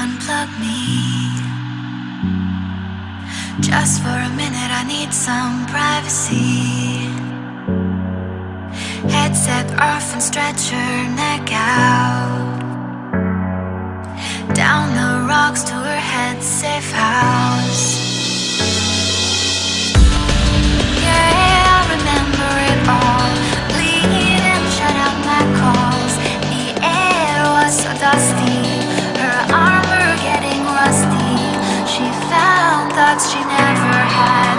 unplug me. Just for a minute, I need some privacy. Headset off and stretch your neck out. Down the rocks to her head's safe house. Yeah, I remember it all. Bleeding, shut out my calls. The air was so dusty, her armor getting rusty. She found thoughts she never had.